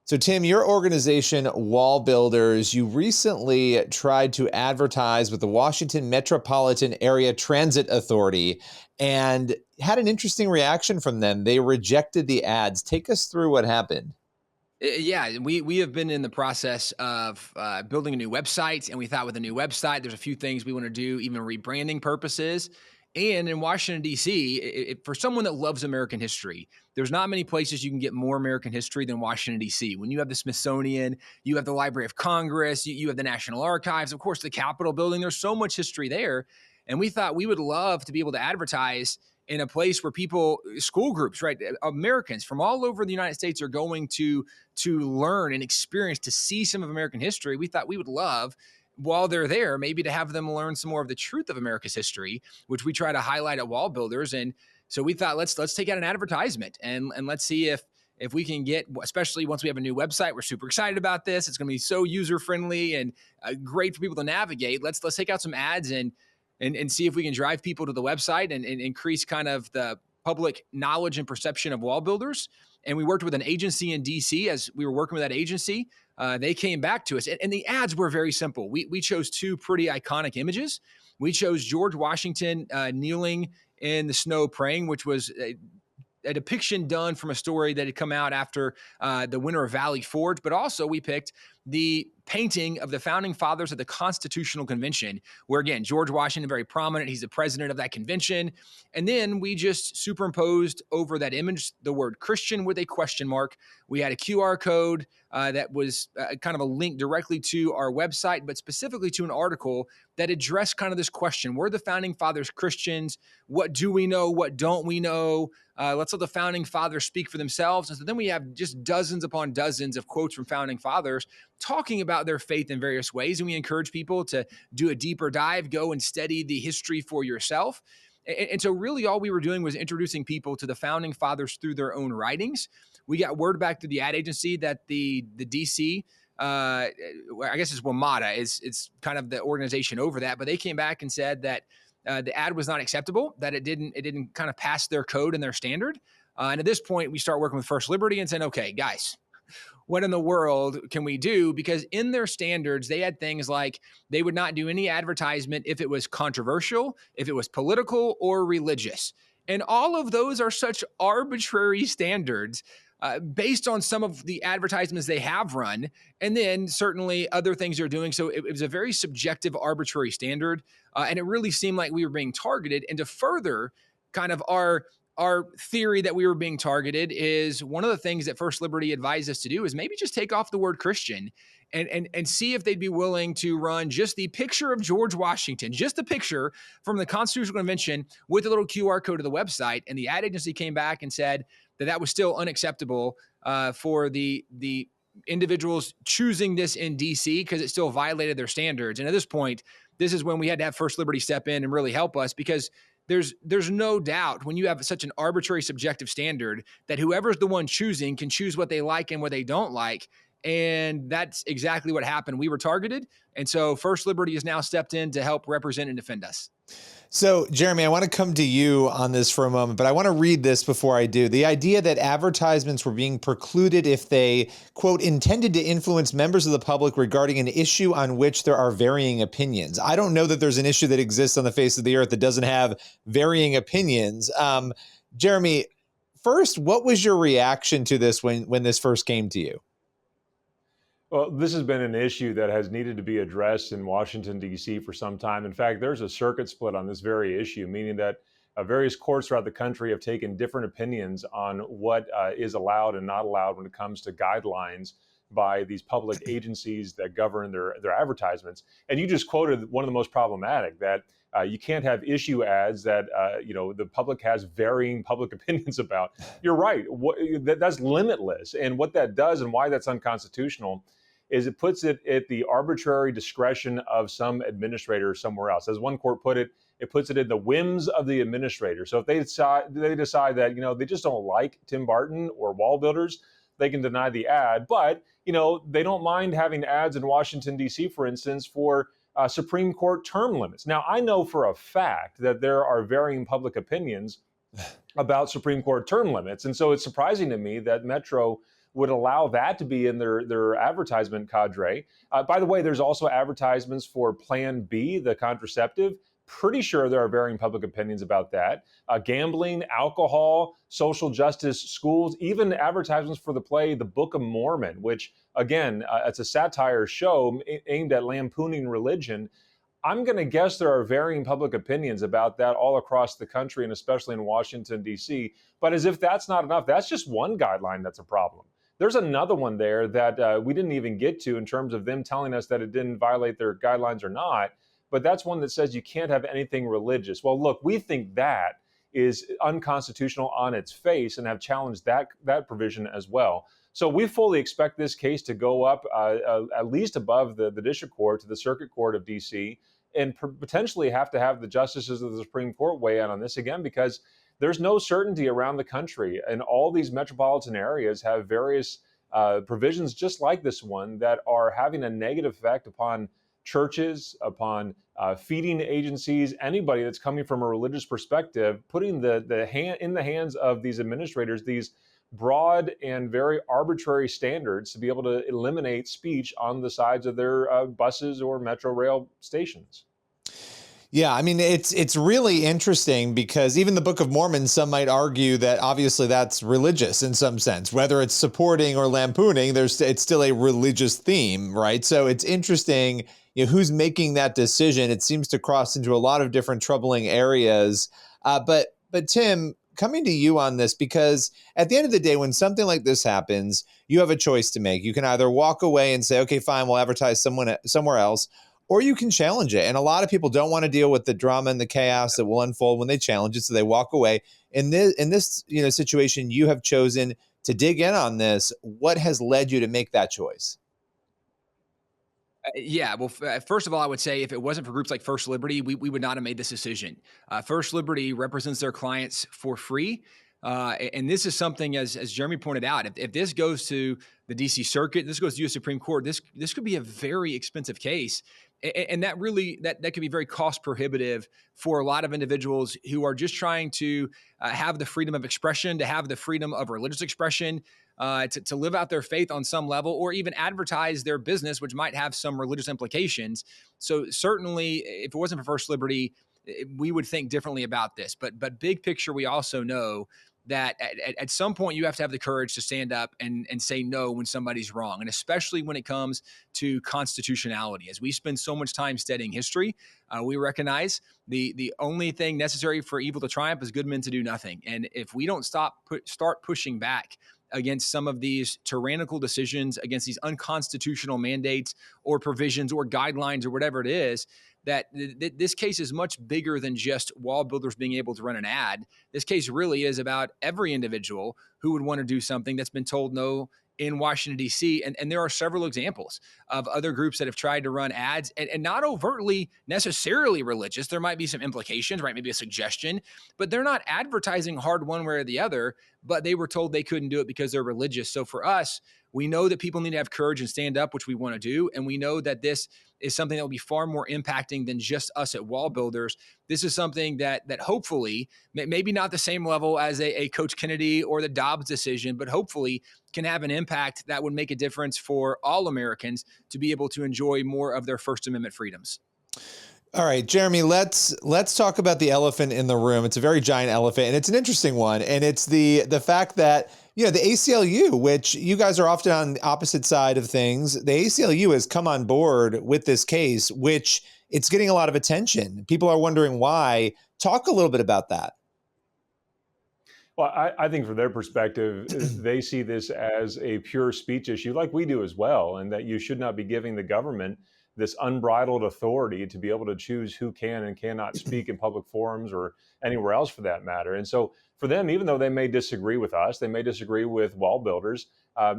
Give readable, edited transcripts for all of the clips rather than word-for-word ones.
So, Tim, your organization, WallBuilders, you recently tried to advertise with the Washington Metropolitan Area Transit Authority and had an interesting reaction from them. They rejected the ads. Take us through what happened. Yeah, we have been in the process of building a new website, and we thought with a new website, there's a few things we want to do, even rebranding purposes. And in Washington, D.C., for someone that loves American history, there's not many places you can get more American history than Washington, D.C. When you have the Smithsonian, you have the Library of Congress, you have the National Archives, of course, the Capitol building, there's so much history there. And we thought we would love to be able to advertise in a place where people, school groups, right, Americans from all over the United States are going to learn and experience, to see some of American history. We thought we would love, while they're there, maybe to have them learn some more of the truth of America's history, which we try to highlight at WallBuilders. And so we thought, let's take out an advertisement and let's see if we can get, especially once we have a new website, we're super excited about this. It's going to be so user friendly and great for people to navigate. Let's take out some ads and see if we can drive people to the website and increase kind of the public knowledge and perception of WallBuilders. And we worked with an agency in DC. As we were working with that agency, they came back to us. And the ads were very simple. We chose two pretty iconic images. We chose George Washington kneeling in the snow praying, which was a depiction done from a story that had come out after the winter of Valley Forge. But also we picked the painting of the founding fathers at the Constitutional Convention, where, again, George Washington, very prominent. He's the president of that convention. And then we just superimposed over that image the word Christian with a question mark. We had a QR code that was kind of a link directly to our website, but specifically to an article that addressed kind of this question. Were the founding fathers Christians? What do we know? What don't we know? Let's let the founding fathers speak for themselves. And so then we have just dozens upon dozens of quotes from founding fathers talking about their faith in various ways. And we encourage people to do a deeper dive, go and study the history for yourself. And so really all we were doing was introducing people to the founding fathers through their own writings. We got word back to the ad agency that the DC, I guess it's WMATA, it's kind of the organization over that, but they came back and said that the ad was not acceptable, that it didn't kind of pass their code and their standard. And at this point, we start working with First Liberty and saying, okay, guys, what in the world can we do? Because in their standards, they had things like they would not do any advertisement if it was controversial, if it was political or religious. And all of those are such arbitrary standards based on some of the advertisements they have run, and then certainly other things they're doing. So it was a very subjective, arbitrary standard, and it really seemed like we were being targeted. And to further kind of our theory that we were being targeted is one of the things that First Liberty advised us to do is maybe just take off the word Christian and see if they'd be willing to run just the picture of George Washington, just the picture from the Constitutional Convention with a little QR code to the website. And the ad agency came back and said that was still unacceptable for the individuals choosing this in DC because it still violated their standards. And at this point, this is when we had to have First Liberty step in and really help us, because there's no doubt when you have such an arbitrary subjective standard that whoever's the one choosing can choose what they like and what they don't like. And that's exactly what happened. We were targeted. And so First Liberty has now stepped in to help represent and defend us. So, Jeremy, I want to come to you on this for a moment, but I want to read this before I do. The idea that advertisements were being precluded if they, quote, intended to influence members of the public regarding an issue on which there are varying opinions. I don't know that there's an issue that exists on the face of the earth that doesn't have varying opinions. Jeremy, first, what was your reaction to this when this first came to you? Well, this has been an issue that has needed to be addressed in Washington, D.C. for some time. In fact, there's a circuit split on this very issue, meaning that various courts throughout the country have taken different opinions on what is allowed and not allowed when it comes to guidelines by these public agencies that govern their advertisements. And you just quoted one of the most problematic, that you can't have issue ads that the public has varying public opinions about. You're right. That's limitless. And what that does and why that's unconstitutional is it puts it at the arbitrary discretion of some administrator somewhere else. As one court put it, it puts it in the whims of the administrator. So if they decide that, they just don't like Tim Barton or WallBuilders, they can deny the ad. But, they don't mind having ads in Washington, D.C., for instance, for Supreme Court term limits. Now, I know for a fact that there are varying public opinions about Supreme Court term limits. And so it's surprising to me that Metro would allow that to be in their advertisement cadre. By the way, there's also advertisements for Plan B, the contraceptive. Pretty sure there are varying public opinions about that. Gambling, alcohol, social justice, schools, even advertisements for the play The Book of Mormon, which, again, it's a satire show aimed at lampooning religion. I'm going to guess there are varying public opinions about that all across the country, and especially in Washington, D.C. But as if that's not enough, that's just one guideline that's a problem. There's another one there that we didn't even get to in terms of them telling us that it didn't violate their guidelines or not. But that's one that says you can't have anything religious. Well, look, we think that is unconstitutional on its face and have challenged that provision as well. So we fully expect this case to go up at least above the district court to the circuit court of D.C. and potentially have to have the justices of the Supreme Court weigh in on this again, because there's no certainty around the country. And all these metropolitan areas have various provisions just like this one that are having a negative effect upon churches, upon feeding agencies, anybody that's coming from a religious perspective, putting the hand in the hands of these administrators, these broad and very arbitrary standards to be able to eliminate speech on the sides of their buses or metro rail stations. Yeah, I mean, it's really interesting because even the Book of Mormon, some might argue that obviously that's religious in some sense, whether it's supporting or lampooning, it's still a religious theme, right? So it's interesting, who's making that decision. It seems to cross into a lot of different troubling areas. But Tim, coming to you on this, because at the end of the day, when something like this happens, you have a choice to make. You can either walk away and say, okay, fine, we'll advertise somewhere else, or you can challenge it. And a lot of people don't want to deal with the drama and the chaos that will unfold when they challenge it, so they walk away. In this situation, you have chosen to dig in on this. What has led you to make that choice? Yeah, well, first of all, I would say if it wasn't for groups like First Liberty, we would not have made this decision. First Liberty represents their clients for free. And this is something, as Jeremy pointed out, if this goes to the DC Circuit, this goes to U.S. Supreme Court, this could be a very expensive case. And that could be very cost prohibitive for a lot of individuals who are just trying to have the freedom of expression, to have the freedom of religious expression, to live out their faith on some level, or even advertise their business, which might have some religious implications. So certainly, if it wasn't for First Liberty, we would think differently about this. But big picture, we also know that at some point you have to have the courage to stand up and say no when somebody's wrong. And especially when it comes to constitutionality. As we spend so much time studying history, we recognize the only thing necessary for evil to triumph is good men to do nothing. And if we don't start pushing back against some of these tyrannical decisions, against these unconstitutional mandates or provisions or guidelines or whatever it is, that this case is much bigger than just WallBuilders being able to run an ad. This case really is about every individual who would want to do something that's been told no in Washington, D.C. And there are several examples of other groups that have tried to run ads and not overtly necessarily religious. There might be some implications, right? Maybe a suggestion, but they're not advertising hard one way or the other, but they were told they couldn't do it because they're religious. So for us, we know that people need to have courage and stand up, which we want to do. And we know that this is something that will be far more impacting than just us at WallBuilders. This is something that hopefully, maybe not the same level as a Coach Kennedy or the Dobbs decision, but hopefully can have an impact that would make a difference for all Americans to be able to enjoy more of their First Amendment freedoms. All right, Jeremy, let's talk about the elephant in the room. It's a very giant elephant, and it's an interesting one. And it's the fact that, the ACLU, which you guys are often on the opposite side of things, the ACLU has come on board with this case, which it's getting a lot of attention. People are wondering why. Talk a little bit about that. Well, I think from their perspective, they see this as a pure speech issue like we do as well, and that you should not be giving the government this unbridled authority to be able to choose who can and cannot speak in public forums or anywhere else for that matter. And so for them, even though they may disagree with us, they may disagree with WallBuilders,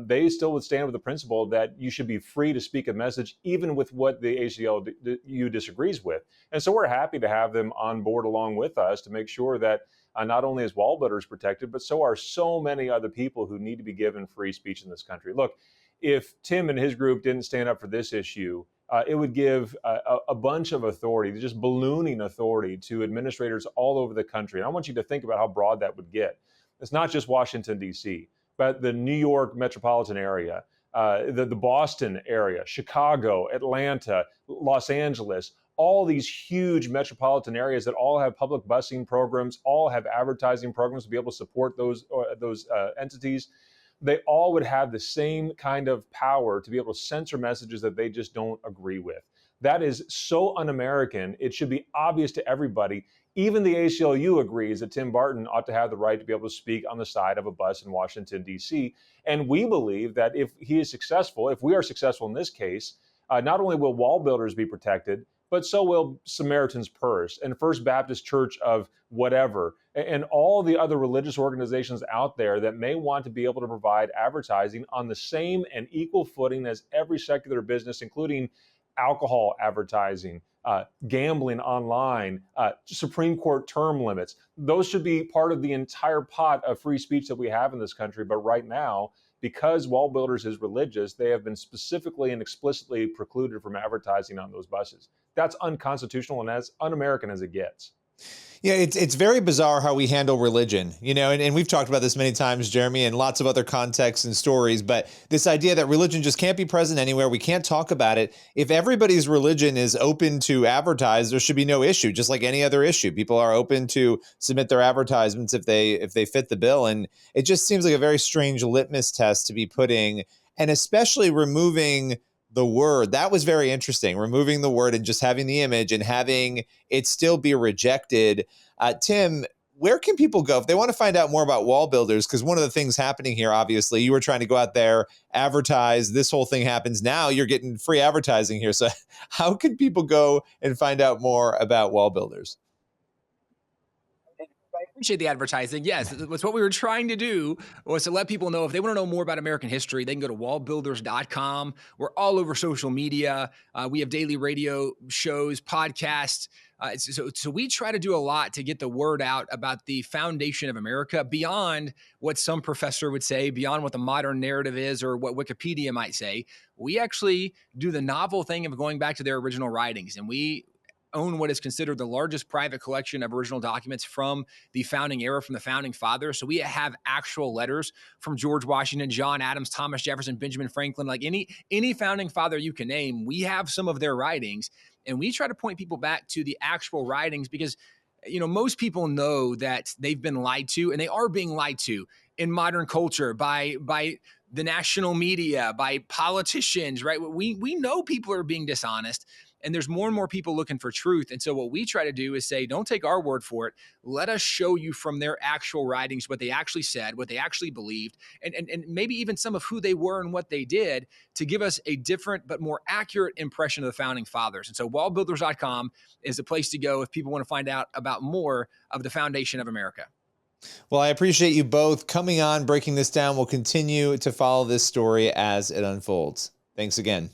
they still would stand with the principle that you should be free to speak a message, even with what the ACLU disagrees with. And so we're happy to have them on board along with us to make sure that not only is WallBuilders protected, but so are so many other people who need to be given free speech in this country. Look, if Tim and his group didn't stand up for this issue, it would give a bunch of authority, just ballooning authority to administrators all over the country. And I want you to think about how broad that would get. It's not just Washington, D.C. but the New York metropolitan area, the Boston area, Chicago, Atlanta, Los Angeles, all these huge metropolitan areas that all have public busing programs, all have advertising programs to be able to support those entities. They all would have the same kind of power to be able to censor messages that they just don't agree with. That is so un-American. It should be obvious to everybody. Even the ACLU agrees that Tim Barton ought to have the right to be able to speak on the side of a bus in Washington, D.C. And we believe that if he is successful, if we are successful in this case, not only will WallBuilders be protected, but so will Samaritan's Purse and First Baptist Church of whatever, and all the other religious organizations out there that may want to be able to provide advertising on the same and equal footing as every secular business, including alcohol advertising, gambling online, Supreme Court term limits. Those should be part of the entire pot of free speech that we have in this country. But right now, because WallBuilders is religious, they have been specifically and explicitly precluded from advertising on those buses. That's unconstitutional and as un-American as it gets. Yeah, it's very bizarre how we handle religion, and we've talked about this many times, Jeremy, and lots of other contexts and stories. But this idea that religion just can't be present anywhere, we can't talk about it. If everybody's religion is open to advertise, there should be no issue, just like any other issue. People are open to submit their advertisements if they fit the bill. And it just seems like a very strange litmus test to be putting, and especially removing the word. That was very interesting, removing the word and just having the image and having it still be rejected. Tim, where can people go if they want to find out more about WallBuilders? Because one of the things happening here, obviously, you were trying to go out there, advertise, this whole thing happens. Now you're getting free advertising here. So how can people go and find out more about WallBuilders? I appreciate the advertising. Yes, it's what we were trying to do, was to let people know if they want to know more about American history, they can go to wallbuilders.com. We're all over social media. We have daily radio shows, podcasts. So we try to do a lot to get the word out about the foundation of America beyond what some professor would say, beyond what the modern narrative is or what Wikipedia might say. We actually do the novel thing of going back to their original writings, and we own what is considered the largest private collection of original documents from the founding era, from the founding fathers. So we have actual letters from George Washington, John Adams, Thomas Jefferson, Benjamin Franklin, like any founding father you can name. We have some of their writings, and we try to point people back to the actual writings because, most people know that they've been lied to, and they are being lied to in modern culture by the national media, by politicians, right? We know people are being dishonest, and there's more and more people looking for truth. And so what we try to do is say, don't take our word for it. Let us show you from their actual writings what they actually said, what they actually believed, and maybe even some of who they were and what they did, to give us a different but more accurate impression of the founding fathers. And so wallbuilders.com is the place to go if people want to find out about more of the foundation of America. Well, I appreciate you both coming on, breaking this down. We'll continue to follow this story as it unfolds. Thanks again.